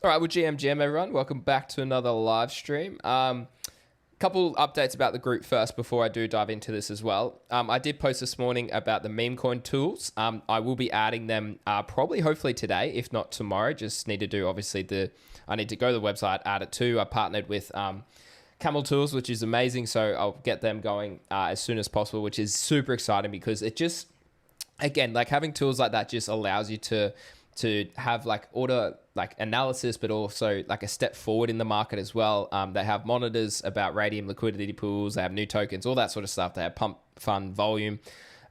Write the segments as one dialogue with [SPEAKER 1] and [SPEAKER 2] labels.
[SPEAKER 1] All right, well, GM, everyone. Welcome back to another live stream. Couple updates about the group first before I do dive into this as well. I did post this morning about the Memecoin tools. I will be adding them probably, hopefully today, if not tomorrow. Just need to do, obviously, I need to go to the website, add it too. I partnered with Camel Tools, which is amazing. So I'll get them going as soon as possible, which is super exciting because it just, again, like having tools like that just allows you to have like order like analysis, but also like a step forward in the market as well. They have monitors about radium liquidity pools, they have new tokens, all that sort of stuff. They have pump fund volume,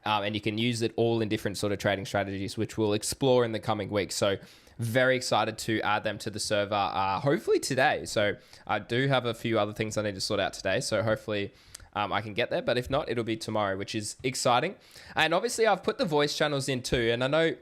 [SPEAKER 1] and you can use it all in different sort of trading strategies, which we'll explore in the coming weeks. So very excited to add them to the server, hopefully today. So I do have a few other things I need to sort out today. So hopefully I can get there, but if not, it'll be tomorrow, which is exciting. And obviously I've put the voice channels in too. And I know,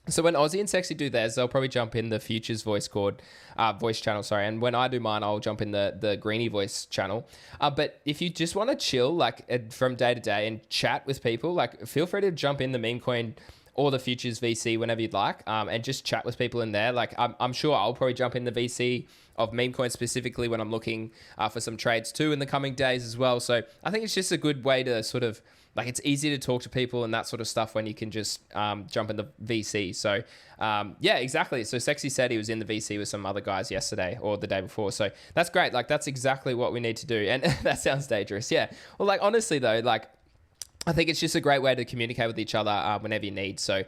[SPEAKER 1] so when Aussie and Sexy do theirs, they'll probably jump in the Futures voice channel, sorry. And when I do mine, I'll jump in the Greeny voice channel. But if you just want to chill, like from day to day and chat with people, like feel free to jump in the Memecoin or the Futures VC whenever you'd like, and just chat with people in there. Like I'm sure I'll probably jump in the VC of Memecoin specifically when I'm looking for some trades too in the coming days as well. So I think it's just a good way to sort of, like, it's easy to talk to people and that sort of stuff when you can just jump in the VC. So yeah, exactly. So Sexy said he was in the VC with some other guys yesterday or the day before. So that's great. Like that's exactly what we need to do. And that sounds dangerous. Yeah. Well, like honestly though, like I think it's just a great way to communicate with each other whenever you need. So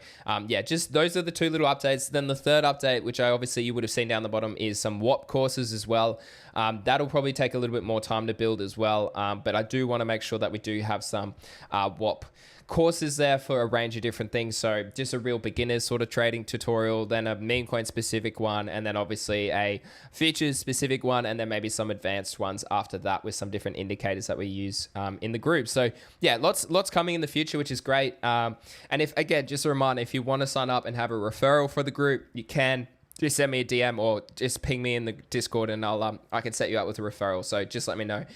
[SPEAKER 1] yeah, just those are the two little updates. Then the third update, which obviously you would have seen down the bottom, is some WAP courses as well. That'll probably take a little bit more time to build as well. But I do want to make sure that we do have some WAP courses there for a range of different things. So just a real beginner's sort of trading tutorial, then a Memecoin specific one, and then obviously a futures specific one, and then maybe some advanced ones after that with some different indicators that we use in the group. So yeah, lots coming in the future, which is great. And if, again, just a reminder, if you want to sign up and have a referral for the group, you can. Just send me a DM or just ping me in the Discord and I can set you up with a referral. So just let me know.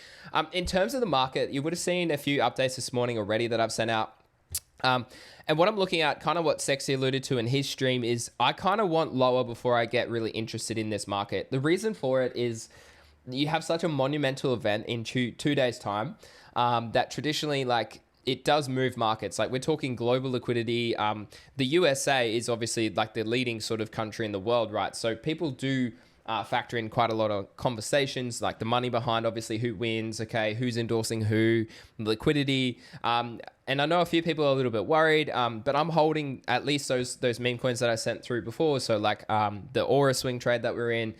[SPEAKER 1] In terms of the market, you would have seen a few updates this morning already that I've sent out. And what I'm looking at, kind of what Sexy alluded to in his stream, is I kind of want lower before I get really interested in this market. The reason for it is you have such a monumental event in two days' time that traditionally, like, it does move markets. Like, we're talking global liquidity. The USA is obviously like the leading sort of country in the world, right? So people do factor in quite a lot of conversations, like the money behind obviously who wins, okay, who's endorsing who, liquidity. And I know a few people are a little bit worried, but I'm holding at least those meme coins that I sent through before. So like the Aura swing trade that we're in,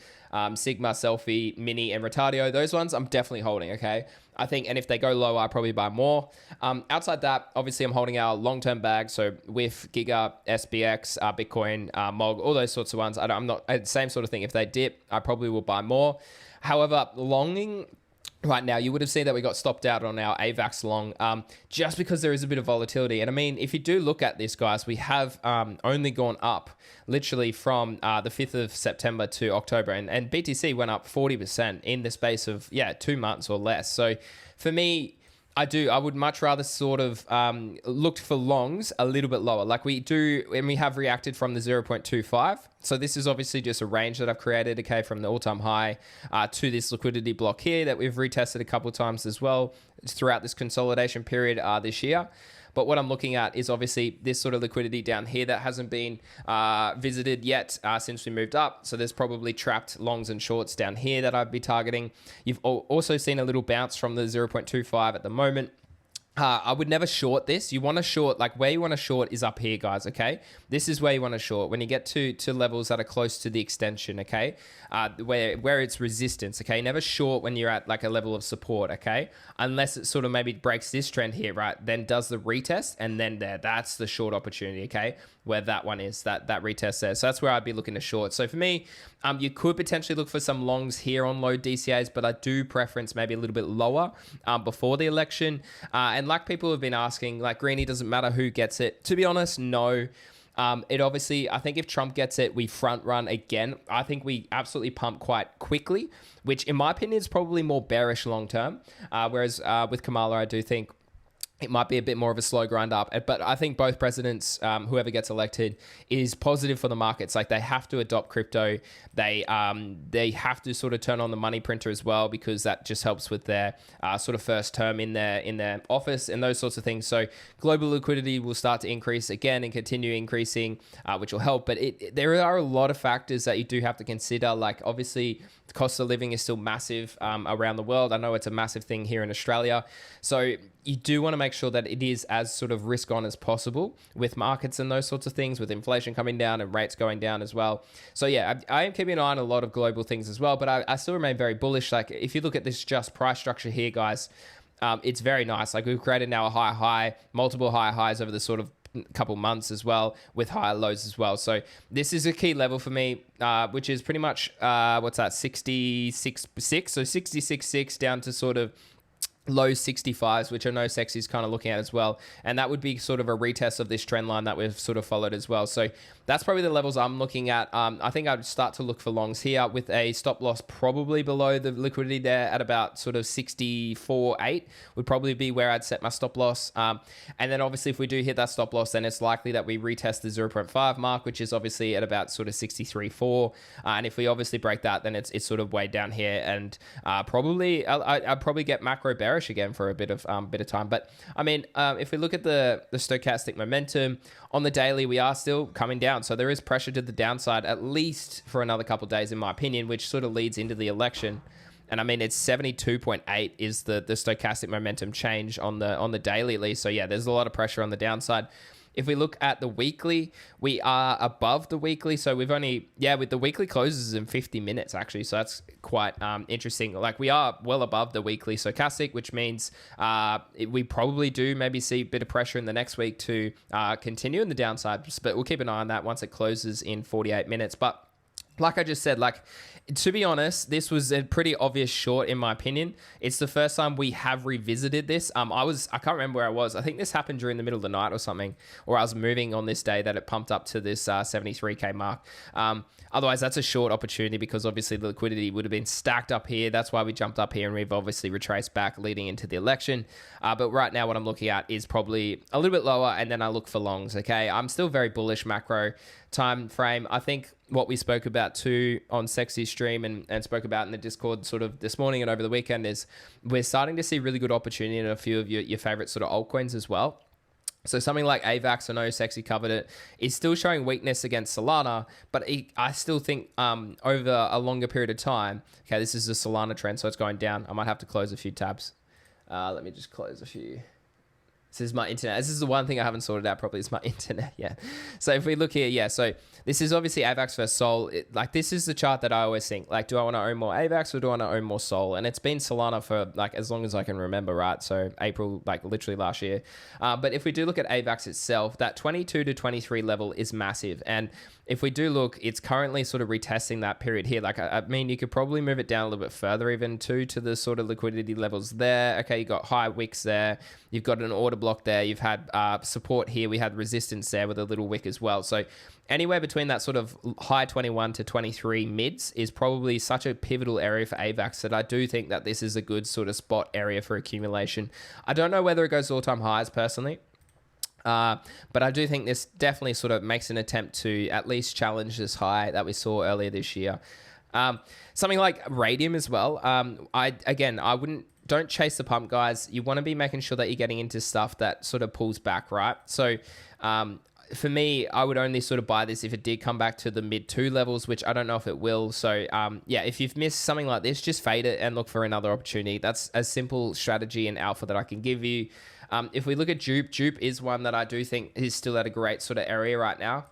[SPEAKER 1] Sigma, Selfie, Mini, and Retardio, those ones I'm definitely holding, okay? I think, and if they go lower, I'll probably buy more. Outside that, obviously I'm holding our long-term bag, so with Giga, SBX, Bitcoin, MOG, all those sorts of ones. I'm not, same sort of thing. If they dip, I probably will buy more. However, longing right now, you would have seen that we got stopped out on our AVAX long just because there is a bit of volatility. And I mean, if you do look at this, guys, we have only gone up literally from the 5th of September to October. And BTC went up 40% in the space of, 2 months or less. So for me, I would much rather sort of look for longs a little bit lower. Like we do, and we have reacted from the 0.25. So this is obviously just a range that I've created, okay, from the all-time high to this liquidity block here that we've retested a couple of times as well throughout this consolidation period this year. But what I'm looking at is obviously this sort of liquidity down here that hasn't been visited yet since we moved up. So there's probably trapped longs and shorts down here that I'd be targeting. You've also seen a little bounce from the 0.25 at the moment. I would never short this. You want to short, like where you want to short is up here, guys, okay? This is where you want to short. When you get to levels that are close to the extension, okay? Where it's resistance, okay? Never short when you're at like a level of support, okay? Unless it sort of maybe breaks this trend here, right? Then does the retest and then that's the short opportunity, okay? Where that one is, that retest there. So that's where I'd be looking to short. So for me, you could potentially look for some longs here on low DCAs, but I do preference maybe a little bit lower before the election. And like people have been asking, like Greeny, doesn't matter who gets it. To be honest, no. It obviously, I think if Trump gets it, we front run again. I think we absolutely pump quite quickly, which in my opinion is probably more bearish long term. Whereas with Kamala, I do think it might be a bit more of a slow grind up. But I think both presidents, whoever gets elected, is positive for the markets. Like, they have to adopt crypto. They have to sort of turn on the money printer as well, because that just helps with their sort of first term in their office and those sorts of things. So global liquidity will start to increase again and continue increasing, which will help. But there are a lot of factors that you do have to consider. Like, obviously, the cost of living is still massive around the world. I know it's a massive thing here in Australia. So you do want to make sure that it is as sort of risk on as possible with markets and those sorts of things, with inflation coming down and rates going down as well. So yeah, I am keeping an eye on a lot of global things as well, but I still remain very bullish. Like, if you look at this just price structure here, guys, it's very nice. Like, we've created now a high, multiple higher highs over the sort of couple months as well, with higher lows as well. So this is a key level for me, which is pretty much, what's that, 66.6? So 66.6 down to sort of low 65s, which I know Sexy's kind of looking at as well. And that would be sort of a retest of this trend line that we've sort of followed as well. So that's probably the levels I'm looking at. I think I'd start to look for longs here with a stop loss probably below the liquidity there at about sort of 64.8 would probably be where I'd set my stop loss. And then obviously if we do hit that stop loss, then it's likely that we retest the 0.5 mark, which is obviously at about sort of 63.4. And if we obviously break that, then it's sort of way down here. And probably I'd probably get macro bearish again for a bit of time. But I mean, if we look at the stochastic momentum on the daily, we are still coming down. So there is pressure to the downside, at least for another couple of days, in my opinion, which sort of leads into the election. And I mean, it's 72.8 is the stochastic momentum change on the daily at least. So yeah, there's a lot of pressure on the downside. If we look at the weekly, we are above the weekly. So we've only, with the weekly closes in 50 minutes actually. So that's quite interesting. Like, we are well above the weekly stochastic, which means we probably do maybe see a bit of pressure in the next week to continue in the downside. But we'll keep an eye on that once it closes in 48 minutes. But like I just said, like, to be honest, this was a pretty obvious short in my opinion. It's the first time we have revisited this. I can't remember where I was. I think this happened during the middle of the night or something, or I was moving on this day that it pumped up to this 73K mark. Otherwise, that's a short opportunity because obviously the liquidity would have been stacked up here. That's why we jumped up here, and we've obviously retraced back leading into the election. But right now what I'm looking at is probably a little bit lower, and then I look for longs, okay? I'm still very bullish macro time frame. I think what we spoke about too on Sexy stream and spoke about in the Discord sort of this morning and over the weekend is we're starting to see really good opportunity in a few of your favorite sort of altcoins as well. So something like AVAX, I know Sexy covered it, is still showing weakness against Solana, but I still think over a longer period of time, okay, this is the Solana trend, so it's going down. I might have to close a few tabs. Let me just close a few. This is my internet. This is the one thing I haven't sorted out properly is my internet. Yeah. So if we look here, so this is obviously AVAX versus Sol. Like, this is the chart that I always think, like, do I want to own more AVAX or do I want to own more Sol? And it's been Solana for like as long as I can remember, right? So April, like literally last year. But if we do look at AVAX itself, that 22 to 23 level is massive. And if we do look, it's currently sort of retesting that period here. Like, I mean, you could probably move it down a little bit further even to the sort of liquidity levels there. Okay, you got high wicks there. You've got an order block there. You've had support here. We had resistance there with a little wick as well. So anywhere between that sort of high 21 to 23 mids is probably such a pivotal area for AVAX that I do think that this is a good sort of spot area for accumulation. I don't know whether it goes to all-time highs personally. But I do think this definitely sort of makes an attempt to at least challenge this high that we saw earlier this year. Something like Radium as well. Don't chase the pump, guys. You want to be making sure that you're getting into stuff that sort of pulls back, right? So, for me, I would only sort of buy this if it did come back to the mid 2 levels, which I don't know if it will. So, if you've missed something like this, just fade it and look for another opportunity. That's a simple strategy and alpha that I can give you. If we look at Dupe is one that I do think is still at a great sort of area right now.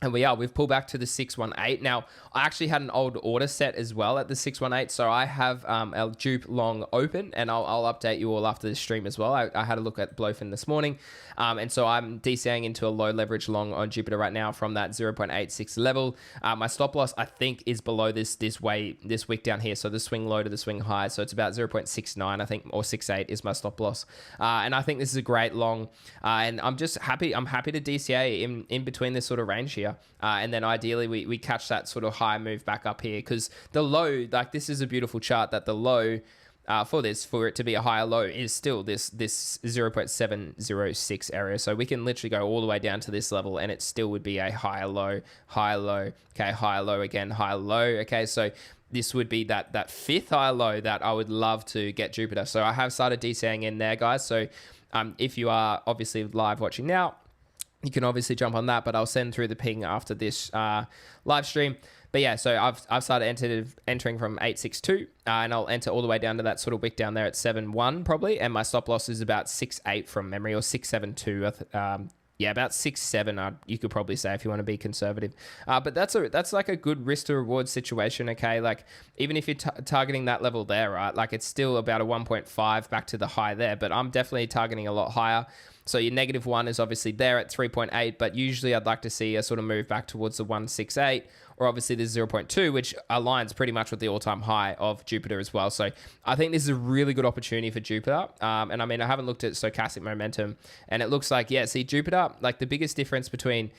[SPEAKER 1] And we've pulled back to the 618. Now, I actually had an old order set as well at the 618. So I have a Dupe long open, and I'll update you all after the stream as well. I had a look at Blowfin this morning. And so I'm DCAing into a low leverage long on Jupiter right now from that 0.86 level. My stop loss, I think, is below this wick down here. So the swing low to the swing high. So it's about 0.69, I think, or 68 is my stop loss. And I think this is a great long. And I'm just happy. I'm happy to DCA in between this sort of range here. And then ideally we catch that sort of high move back up here, because the low, like, this is a beautiful chart that the low for it to be a higher low is still this 0.706 area. So we can literally go all the way down to this level and it still would be a higher low, okay, higher low again, higher low, okay. So this would be that fifth higher low that I would love to get Jupiter. So I have started DCAing in there, guys. So if you are obviously live watching now, you can obviously jump on that, but I'll send through the ping after this live stream. But yeah, so I've started entering from 862, and I'll enter all the way down to that sort of wick down there at 7.1 probably, and my stop loss is about 6.8 from memory, or 6.72. Yeah, about 6.7. You could probably say if you want to be conservative. But that's like a good risk to reward situation. Okay, like even if you're targeting that level there, right? Like it's still about a 1.5 back to the high there, but I'm definitely targeting a lot higher. So your -1 is obviously there at 3.8, but usually I'd like to see a sort of move back towards the 168, or obviously the 0.2, which aligns pretty much with the all-time high of Jupiter as well. So I think this is a really good opportunity for Jupiter. And I mean, I haven't looked at stochastic momentum, and it looks like, yeah, see Jupiter, like the biggest difference between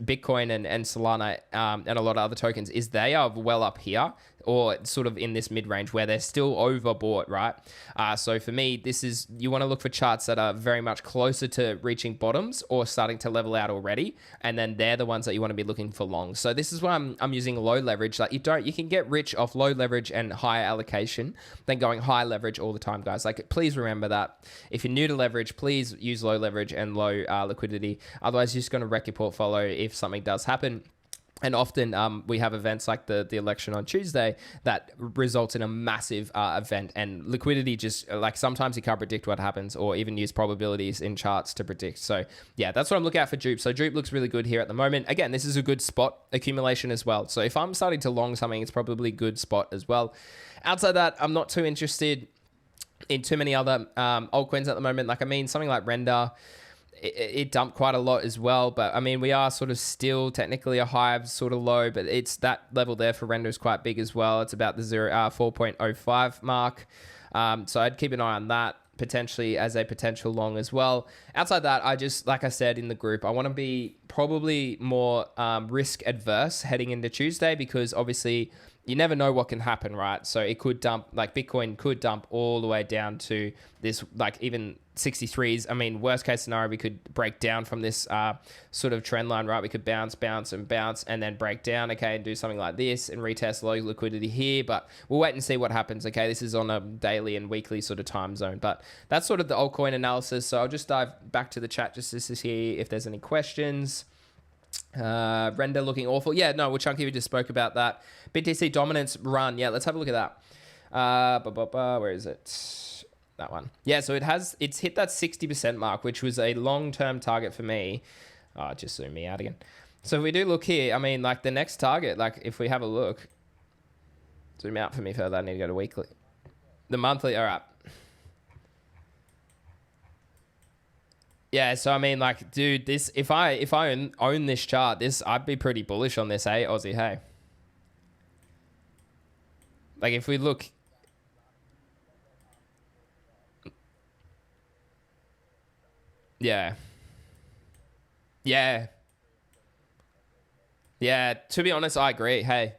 [SPEAKER 1] Bitcoin and Solana and a lot of other tokens is they are well up here, or sort of in this mid-range where they're still overbought, right? So for me, you want to look for charts that are very much closer to reaching bottoms or starting to level out already, and then they're the ones that you want to be looking for long. So this is why I'm using low leverage. Like you can get rich off low leverage and higher allocation than going high leverage all the time, guys. Like please remember that. If you're new to leverage, please use low leverage and low liquidity. Otherwise, you're just going to wreck your portfolio if something does happen. And often we have events like the election on Tuesday that results in a massive event, and liquidity just like sometimes you can't predict what happens, or even use probabilities in charts to predict. So yeah, that's what I'm looking at for Jupe. So Jupe looks really good here at the moment. Again, this is a good spot accumulation as well. So if I'm starting to long something, it's probably a good spot as well. Outside that, I'm not too interested in too many other altcoins at the moment. Like I mean, something like Render, it dumped quite a lot as well, but I mean, we are sort of still technically a high sort of low, but it's that level there for Render is quite big as well. It's about the 4.05 mark. So I'd keep an eye on that potentially as a potential long as well. Outside that, I just, like I said in the group, I want to be probably more risk adverse heading into Tuesday, because obviously you never know what can happen, right? So it could dump, like Bitcoin could dump all the way down to this, like even 63s. I mean, worst case scenario, we could break down from this sort of trend line, right? We could bounce, and then break down, okay, and do something like this and retest low liquidity here. But we'll wait and see what happens, okay? This is on a daily and weekly sort of time zone. But that's sort of the altcoin analysis. So I'll just dive back to the chat just to see if there's any questions. Render looking awful. Yeah, no, well, Chunky, we just spoke about that. BTC dominance run. Yeah, let's have a look at that. Where is it? That one. Yeah, so it's hit that 60% mark, which was a long-term target for me. Oh, just zoom me out again. So if we do look here, I mean, like the next target, like if we have a look, zoom out for me further. I need to go to weekly. The monthly, all right. Yeah, so I mean, like, dude, this if I own this chart, I'd be pretty bullish on this, hey, Aussie, hey. Like, if we look, yeah, yeah, yeah. To be honest, I agree. Hey,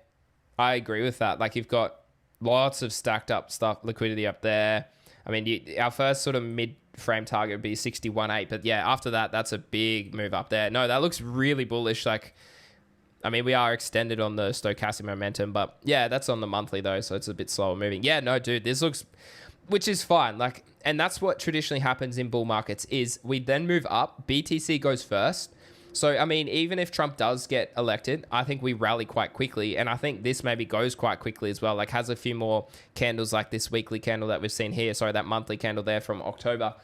[SPEAKER 1] I agree with that. Like, you've got lots of stacked up stuff, liquidity up there. I mean, our first sort of mid-frame target would be 61.8, but yeah, after that, that's a big move up there. No, that looks really bullish. Like, I mean, we are extended on the stochastic momentum, but yeah, that's on the monthly though, so it's a bit slower moving. Yeah, no, dude, this looks, which is fine. Like, and that's what traditionally happens in bull markets is we then move up. BTC goes first. So, I mean, even if Trump does get elected, I think we rally quite quickly. And I think this maybe goes quite quickly as well. Like has a few more candles like this weekly candle that we've seen here. Sorry, that monthly candle there from October.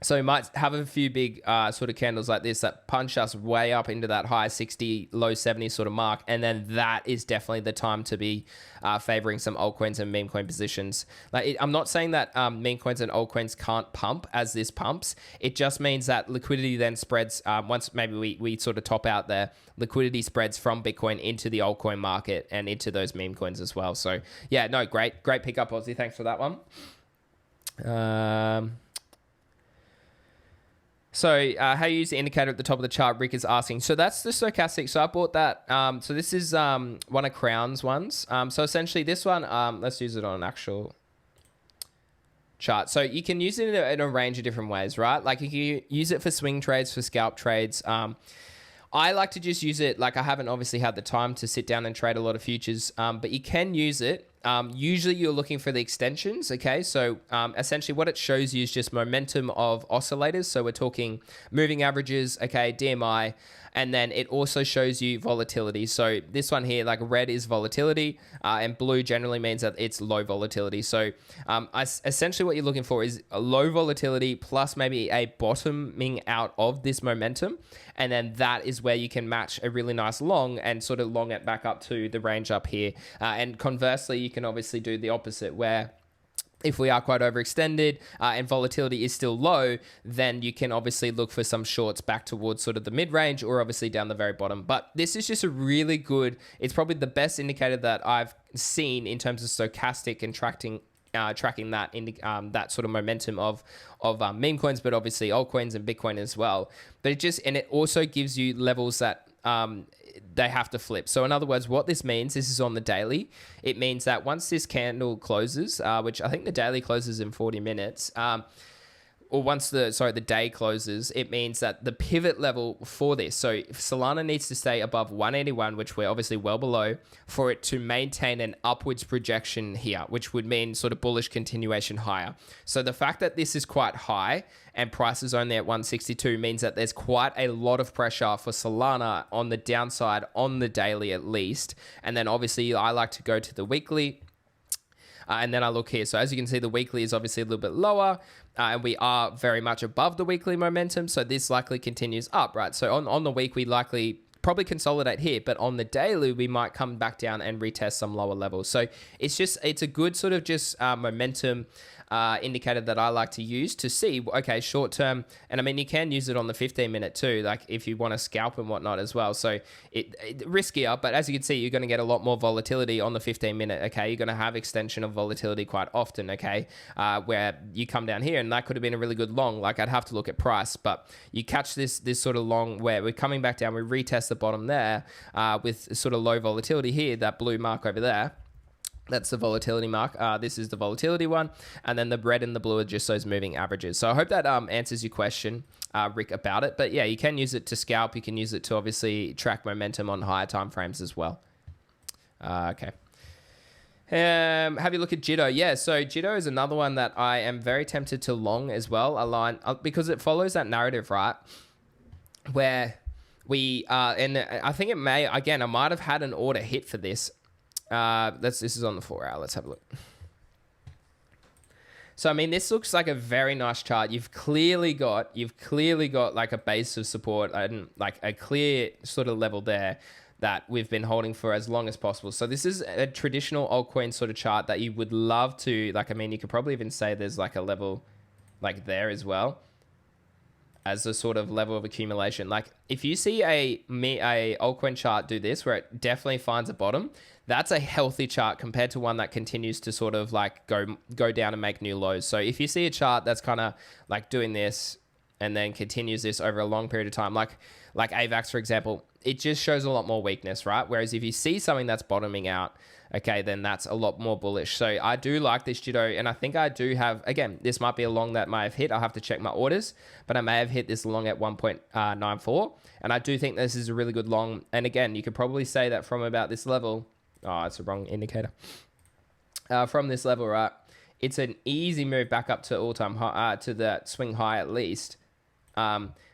[SPEAKER 1] So we might have a few big sort of candles like this that punch us way up into that high 60, low 70 sort of mark. And then that is definitely the time to be favoring some altcoins and meme coin positions. Like I'm not saying that meme coins and altcoins can't pump as this pumps. It just means that liquidity then spreads, once maybe we sort of top out there, liquidity spreads from Bitcoin into the altcoin market and into those meme coins as well. So yeah, no, great pickup, Aussie. Thanks for that one. So how you use the indicator at the top of the chart, Rick is asking. So that's the stochastic. So I bought that. So this is one of Crown's ones. So essentially this one, let's use it on an actual chart. So you can use it in a range of different ways, right? Like you can use it for swing trades, for scalp trades. I like to just use it, like I haven't obviously had the time to sit down and trade a lot of futures, but you can use it. Usually you're looking for the extensions, okay? So essentially what it shows you is just momentum of oscillators. So we're talking moving averages, okay, DMI, and then it also shows you volatility. So this one here, like red is volatility, and blue generally means that it's low volatility. So essentially what you're looking for is a low volatility plus maybe a bottoming out of this momentum. And then that is where you can match a really nice long and sort of long it back up to the range up here. And conversely, you can obviously do the opposite where if we are quite overextended and volatility is still low, then you can obviously look for some shorts back towards sort of the mid-range or obviously down the very bottom. But this is just a really good, it's probably the best indicator that I've seen in terms of stochastic and tracking that that sort of momentum of meme coins, but obviously altcoins and Bitcoin as well. But it also gives you levels that they have to flip. So in other words, what this means, this is on the daily. It means that once this candle closes, which I think the daily closes in 40 minutes, or once the day closes, it means that the pivot level for this, so if Solana needs to stay above 181, which we're obviously well below, for it to maintain an upwards projection here, which would mean sort of bullish continuation higher. So the fact that this is quite high and price is only at 162 means that there's quite a lot of pressure for Solana on the downside on the daily at least. And then obviously I like to go to the weekly. And then I look here. So as you can see, the weekly is obviously a little bit lower. And we are very much above the weekly momentum. So this likely continues up, right? So on the week, we likely probably consolidate here. But on the daily, we might come back down and retest some lower levels. So it's a good sort of just momentum indicator that I like to use to see, okay, short term, and I mean, you can use it on the 15-minute too, like if you want to scalp and whatnot as well. So it riskier, but as you can see, you're going to get a lot more volatility on the 15-minute, okay? You're going to have extension of volatility quite often, okay? Where you come down here, and that could have been a really good long, like I'd have to look at price, but you catch this sort of long where we're coming back down, we retest the bottom there with sort of low volatility here, that blue mark over there. That's the volatility mark. This is the volatility one. And then the red and the blue are just those moving averages. So I hope that answers your question, Rick, about it. But yeah, you can use it to scalp. You can use it to obviously track momentum on higher time frames as well. Okay. Have you look at Jitto? Yeah, so Jitto is another one that I am very tempted to long as well, because it follows that narrative, right? Where we, and I think it may, again, I might have had an order hit for this. This is on the 4 hour. Let's have a look. So, I mean, this looks like a very nice chart. You've clearly got like a base of support and like a clear sort of level there that we've been holding for as long as possible. So this is a traditional altcoin sort of chart that you would love to, like, I mean, you could probably even say there's like a level like there as well as a sort of level of accumulation. Like if you see a altcoin chart do this, where it definitely finds a bottom, that's a healthy chart compared to one that continues to sort of like go down and make new lows. So if you see a chart that's kind of like doing this and then continues this over a long period of time, like AVAX, for example, it just shows a lot more weakness, right? Whereas if you see something that's bottoming out, okay, then that's a lot more bullish. So I do like this Jitto, and I think I do have, again, this might be a long that may have hit. I'll have to check my orders, but I may have hit this long at 1.94, and I do think this is a really good long. And again, you could probably say that from about this level, oh, it's a wrong indicator. From this level, right, it's an easy move back up to all-time high, to that swing high at least,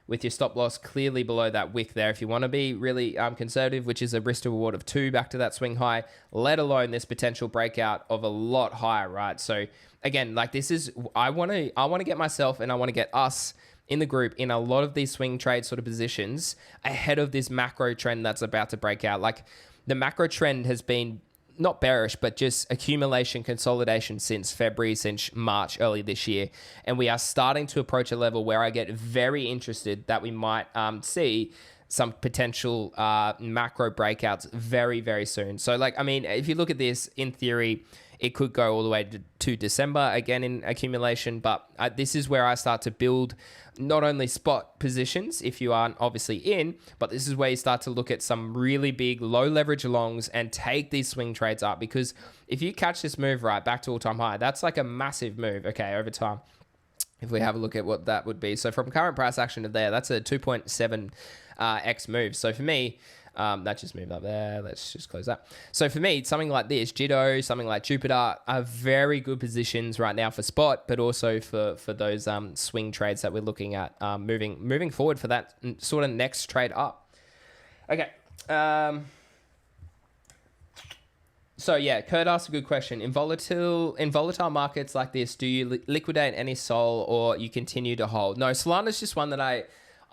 [SPEAKER 1] with your stop loss clearly below that wick there. If you want to be really conservative, which is a risk to reward of 2 back to that swing high, let alone this potential breakout of a lot higher, right? So again, like this is, I want to get myself and I want to get us in the group in a lot of these swing trade sort of positions ahead of this macro trend that's about to break out. Like the macro trend has been not bearish, but just accumulation, consolidation since February, since March, early this year. And we are starting to approach a level where I get very interested that we might see some potential macro breakouts very, very soon. So like, I mean, if you look at this in theory, It could go all the way to December again in accumulation. But this is where I start to build not only spot positions if you aren't obviously in, but this is where you start to look at some really big low leverage longs and take these swing trades up. Because if you catch this move right back to all-time high, that's like a massive move, okay, over time. If we have a look at what that would be. So from current price action to there, that's a 2.7 X move. So for me, that just moved up there. Let's just close that. So for me, something like this, Jitto, something like Jupiter are very good positions right now for spot, but also for those swing trades that we're looking at moving forward for that sort of next trade up. Okay. So yeah, Kurt asked a good question. In volatile markets like this, do you liquidate any Sol or you continue to hold? No, Solana's just one that I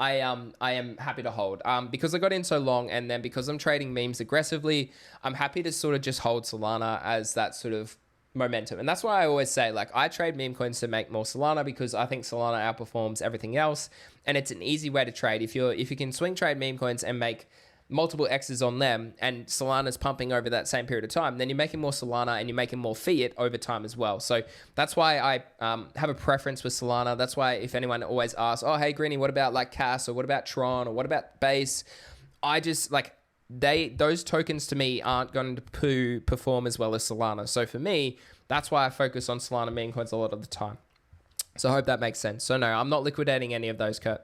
[SPEAKER 1] am happy to hold because I got in so long, and then because I'm trading memes aggressively, I'm happy to sort of just hold Solana as that sort of momentum. And that's why I always say, like, I trade meme coins to make more Solana because I think Solana outperforms everything else, and it's an easy way to trade. If you can swing trade meme coins and make multiple X's on them, and Solana's pumping over that same period of time, then you're making more Solana and you're making more fiat over time as well. So that's why I have a preference with Solana. That's why if anyone always asks, oh, hey, Greeny, what about like CAS, or what about Tron, or what about Base? I just like, those tokens to me aren't going to perform as well as Solana. So for me, that's why I focus on Solana meme coins a lot of the time. So I hope that makes sense. So no, I'm not liquidating any of those, Kurt.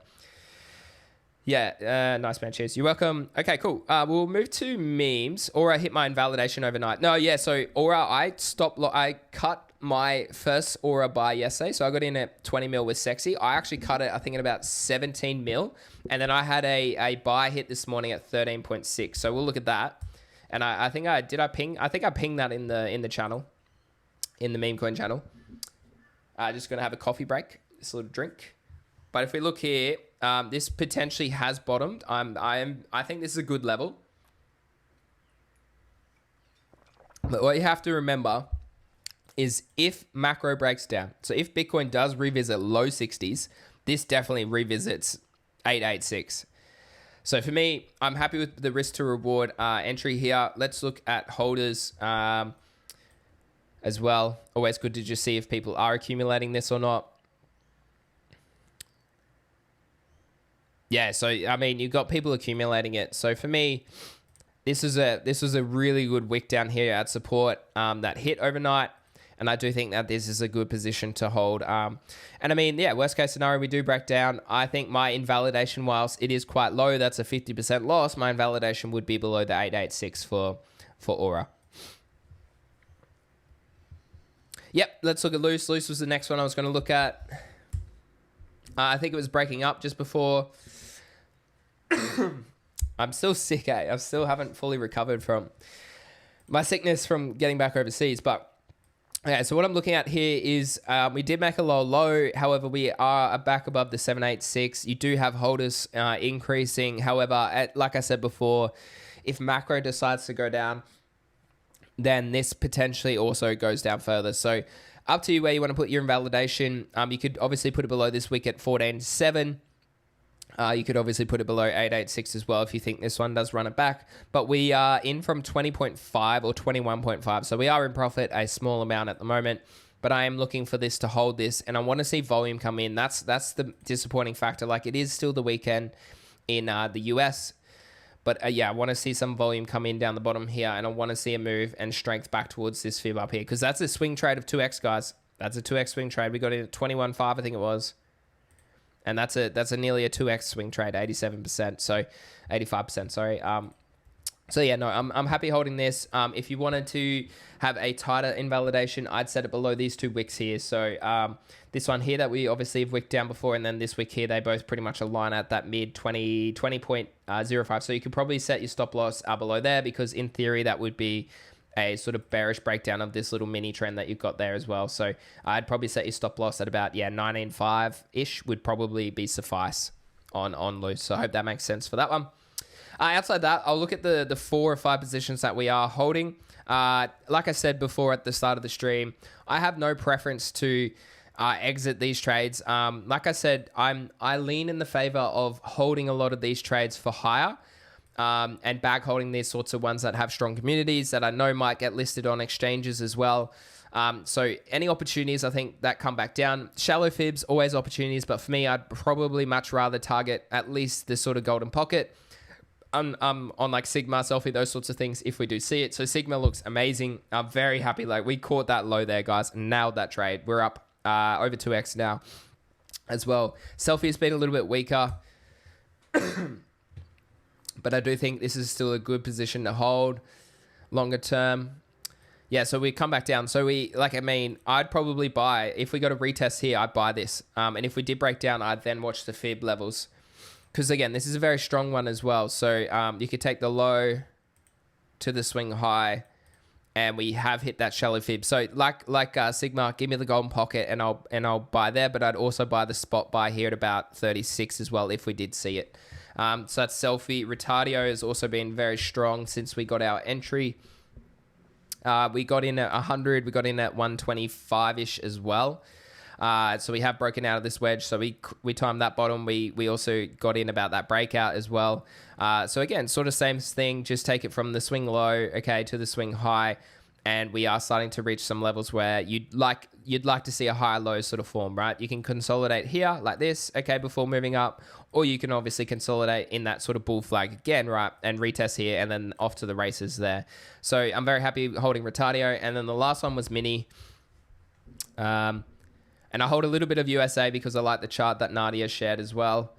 [SPEAKER 1] Yeah, nice man, cheers. You're welcome. Okay, cool. We'll move to memes. Aura hit my invalidation overnight. No, yeah, so Aura, I cut my first Aura buy yesterday. So I got in at 20 mil with Sexy. I actually cut it, I think, at about 17 mil. And then I had a buy hit this morning at 13.6. So we'll look at that. And I think I pinged that in the channel, in the Memecoin channel. Just going to have a coffee break, this little drink. But if we look here, this potentially has bottomed. I think this is a good level. But what you have to remember is if macro breaks down, so if Bitcoin does revisit low 60s, this definitely revisits 886. So for me, I'm happy with the risk to reward entry here. Let's look at holders as well. Always good to just see if people are accumulating this or not. Yeah, so I mean, you've got people accumulating it. So for me, this was a really good wick down here at support that hit overnight, and I do think that this is a good position to hold. And I mean, yeah, worst case scenario, we do break down. I think my invalidation, whilst it is quite low, that's a 50% loss. My invalidation would be below the 886 for Aura. Yep, let's look at Loose. Loose was the next one I was going to look at. I think it was breaking up just before. I'm still sick, I still haven't fully recovered from my sickness from getting back overseas. But okay, so what I'm looking at here is we did make a low. However, we are back above the 786. You do have holders increasing. However, like I said before, if macro decides to go down, then this potentially also goes down further. So up to you where you want to put your invalidation. You could obviously put it below this wick at 14.7. You could obviously put it below 886 as well if you think this one does run it back. But we are in from 20.5 or 21.5. So we are in profit a small amount at the moment. But I am looking for this to hold this. And I want to see volume come in. That's the disappointing factor. Like, it is still the weekend in the US. But yeah, I want to see some volume come in down the bottom here. And I want to see a move and strength back towards this fib up here. Because that's a swing trade of 2x, guys. That's a 2x swing trade. We got in at 21.5, I think it was. And that's a nearly a 2x swing trade, 87%. So 85%, sorry. So yeah, no, I'm happy holding this. If you wanted to have a tighter invalidation, I'd set it below these two wicks here. So this one here that we obviously have wicked down before, and then this wick here, they both pretty much align at that mid 20.05. So you could probably set your stop loss below there, because in theory that would be a sort of bearish breakdown of this little mini trend that you've got there as well. So I'd probably set your stop loss at about 19.5-ish would probably be suffice on loose. So I hope that makes sense for that one. Outside that, I'll look at the 4 or 5 positions that we are holding. Like I said before at the start of the stream, I have no preference to exit these trades. Like I said, I lean in the favor of holding a lot of these trades for higher, and bag holding these sorts of ones that have strong communities that I know might get listed on exchanges as well. So any opportunities, I think, that come back down. Shallow fibs, always opportunities, but for me, I'd probably much rather target at least this sort of golden pocket on like Sigma, Selfie, those sorts of things if we do see it. So Sigma looks amazing. I'm very happy. Like, we caught that low there, guys, and nailed that trade. We're up over 2x now as well. Selfie has been a little bit weaker, but I do think this is still a good position to hold longer term. Yeah, so we come back down. So I'd probably buy, if we got a retest here, I'd buy this. And if we did break down, I'd then watch the fib levels. Because again, this is a very strong one as well. So you could take the low to the swing high, and we have hit that shallow fib. So like Sigma, give me the golden pocket, and I'll buy there. But I'd also buy the spot buy here at about 36 as well if we did see it. So that's Selfie. Retardio has also been very strong since we got our entry. We got in at 100. We got in at 125-ish as well. So we have broken out of this wedge. So we timed that bottom. We also got in about that breakout as well. So again, sort of same thing. Just take it from the swing low, okay, to the swing high. And we are starting to reach some levels where you'd like to see a high low sort of form, right? You can consolidate here like this, okay, before moving up, or you can obviously consolidate in that sort of bull flag again, right, and retest here and then off to the races there. So I'm very happy holding Retardio. And then the last one was Mini. And I hold a little bit of USA because I like the chart that Nadia shared as well.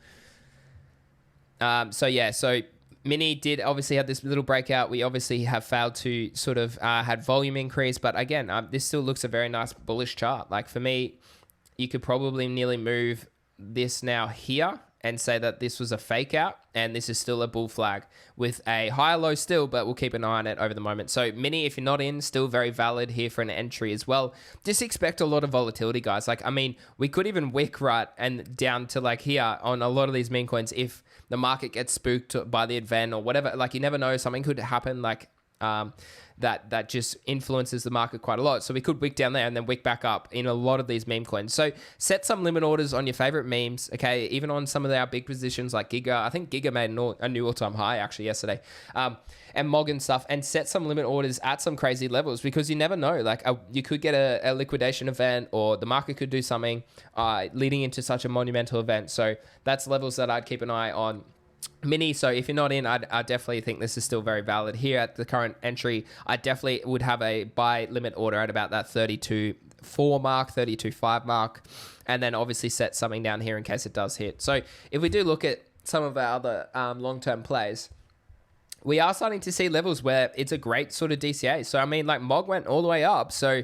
[SPEAKER 1] So Mini did obviously have this little breakout. We obviously have failed to sort of had volume increase. But again, this still looks a very nice bullish chart. Like, for me, you could probably nearly move this now here and say that this was a fake out and this is still a bull flag with a higher low still, but we'll keep an eye on it over the moment. So Mini, if you're not in, still very valid here for an entry as well. Just expect a lot of volatility, guys. Like, I mean, we could even wick right and down to like here on a lot of these meme coins if the market gets spooked by the event or whatever. Like, you never know, something could happen like that just influences the market quite a lot. So we could wick down there and then wick back up in a lot of these meme coins. So set some limit orders on your favorite memes, okay? Even on some of our big positions like Giga. I think Giga made a new all-time high actually yesterday. And Mog and stuff, and set some limit orders at some crazy levels because you never know. Like, you could get a liquidation event or the market could do something leading into such a monumental event. So that's levels that I'd keep an eye on. Mini, so if you're not in, I definitely think this is still very valid here at the current entry. I definitely would have a buy limit order at about that 32.4 mark, 32.5 mark, and then obviously set something down here in case it does hit. So if we do look at some of our other long-term plays, we are starting to see levels where it's a great sort of DCA. So I mean, like, Mog went all the way up, so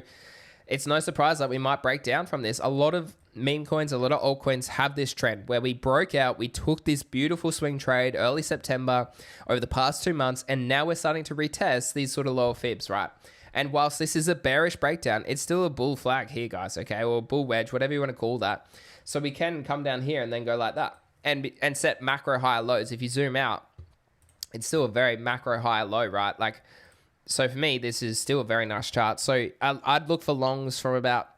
[SPEAKER 1] it's no surprise that we might break down from this. A lot of meme coins, a lot of altcoins have this trend where we broke out, we took this beautiful swing trade early September over the past 2 months, and now we're starting to retest these sort of lower fibs, right? And whilst this is a bearish breakdown, it's still a bull flag here, guys, okay? Or bull wedge, whatever you want to call that. So we can come down here and then go like that and set macro higher lows. If you zoom out, it's still a very macro higher low, right? Like, so for me, this is still a very nice chart. So I'd look for longs from about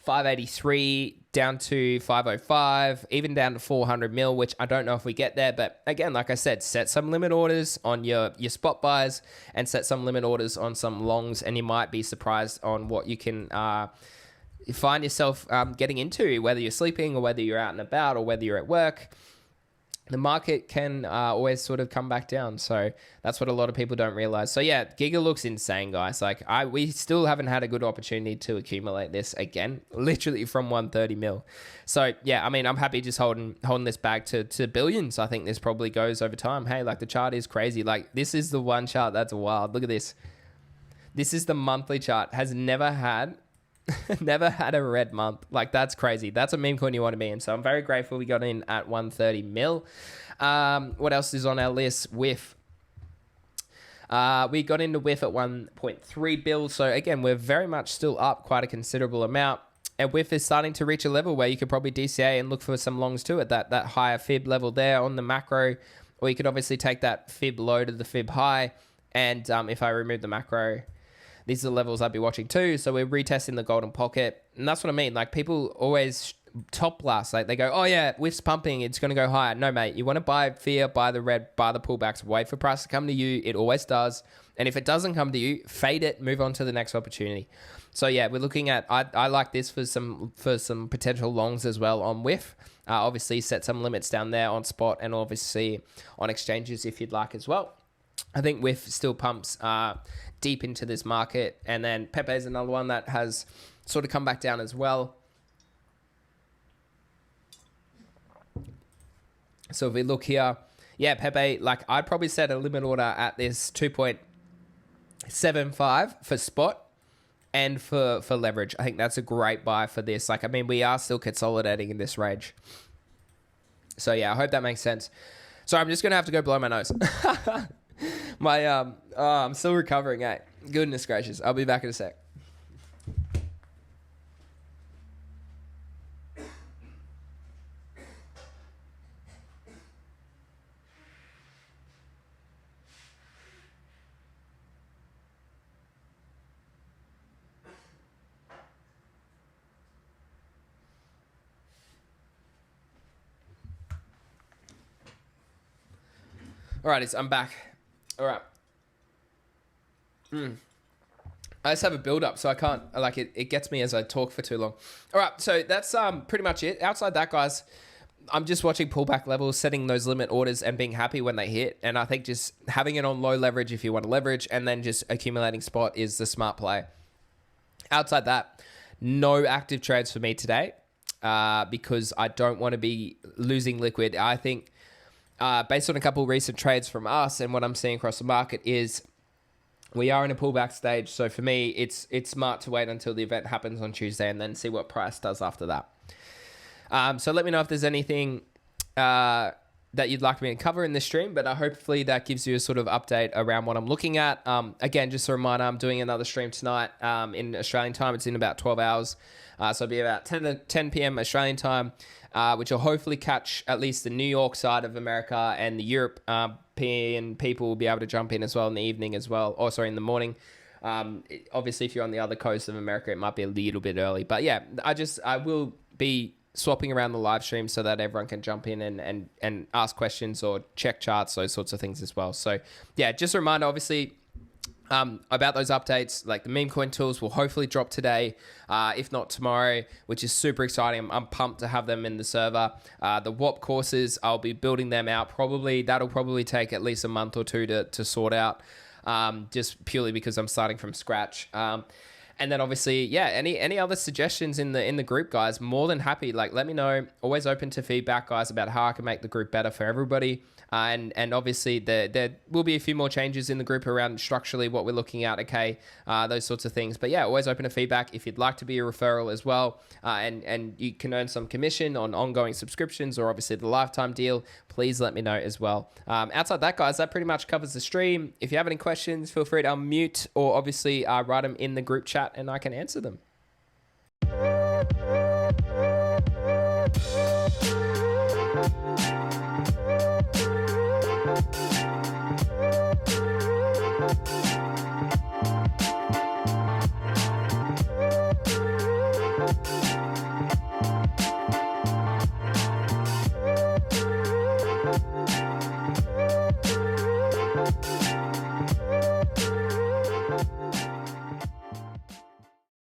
[SPEAKER 1] 583 down to 505, even down to 400 mil, which I don't know if we get there. But again, like I said, set some limit orders on your spot buys and set some limit orders on some longs, and you might be surprised on what you can find yourself getting into, whether you're sleeping or whether you're out and about or whether you're at work. The market can always sort of come back down. So that's what a lot of people don't realize. So yeah, Giga looks insane, guys. Like, we still haven't had a good opportunity to accumulate this again, literally from 130 mil. So yeah, I mean, I'm happy just holding this bag to billions. I think this probably goes over time. Hey, like, the chart is crazy. Like, this is the one chart that's wild. Look at this. This is the monthly chart. Has never had a red month. Like, that's crazy. That's a meme coin you want to be in. So I'm very grateful we got in at 130 mil. What else is on our list? WIF. We got into WIF at 1.3 bill. So again, we're very much still up quite a considerable amount. And WIF is starting to reach a level where you could probably DCA and look for some longs to it. That higher fib level there on the macro. Or you could obviously take that fib low to the fib high. And if I remove the macro, these are the levels I'd be watching too. So we're retesting the golden pocket. And that's what I mean. Like, people always top blast. Like they go, oh yeah, WIF's pumping, it's going to go higher. No, mate, you want to buy fear, buy the red, buy the pullbacks, wait for price to come to you. It always does. And if it doesn't come to you, fade it, move on to the next opportunity. So yeah, we're looking at, I like this for some potential longs as well on WIF. Obviously set some limits down there on spot and obviously on exchanges if you'd like as well. I think WIF still pumps deep into this market. And then Pepe is another one that has sort of come back down as well. So if we look here, yeah, Pepe, like I'd probably set a limit order at this 2.75 for spot and for leverage. I think that's a great buy for this. Like, I mean, we are still consolidating in this range. So yeah, I hope that makes sense. So I'm just going to have to go blow my nose. I'm still recovering, eh? Goodness gracious. I'll be back in a sec. Alrighty, so I'm back. All right. I just have a build up, so I can't, like, it gets me as I talk for too long. All right, so that's pretty much it. Outside that, guys, I'm just watching pullback levels, setting those limit orders and being happy when they hit. And I think just having it on low leverage if you want to leverage and then just accumulating spot is the smart play. Outside that, no active trades for me today because I don't want to be losing liquid. I think based on a couple of recent trades from us and what I'm seeing across the market is we are in a pullback stage. So for me, it's smart to wait until the event happens on Tuesday and then see what price does after that. So let me know if there's anything that you'd like me to cover in this stream, but hopefully that gives you a sort of update around what I'm looking at. Again, just a reminder, I'm doing another stream tonight in Australian time. It's in about 12 hours. So it'll be about 10 p.m. Australian time, which will hopefully catch at least the New York side of America, and the European people will be able to jump in as well in the evening as well. Or sorry, in the morning. Obviously, if you're on the other coast of America, it might be a little bit early. But yeah, I will be swapping around the live stream so that everyone can jump in and ask questions or check charts, those sorts of things as well. So yeah, just a reminder, obviously, about those updates, like the Memecoin tools will hopefully drop today, if not tomorrow, which is super exciting. I'm pumped to have them in the server. The WAP courses, I'll be building them out. That'll probably take at least a month or two to sort out, just purely because I'm starting from scratch. And then obviously, yeah, any other suggestions in the group, guys, more than happy. Like, let me know. Always open to feedback, guys, about how I can make the group better for everybody. And obviously, there will be a few more changes in the group around structurally what we're looking at, okay, those sorts of things. But yeah, always open to feedback. If you'd like to be a referral as well, and you can earn some commission on ongoing subscriptions or obviously the lifetime deal, please let me know as well. Outside that, guys, that pretty much covers the stream. If you have any questions, feel free to unmute or obviously write them in the group chat and I can answer them.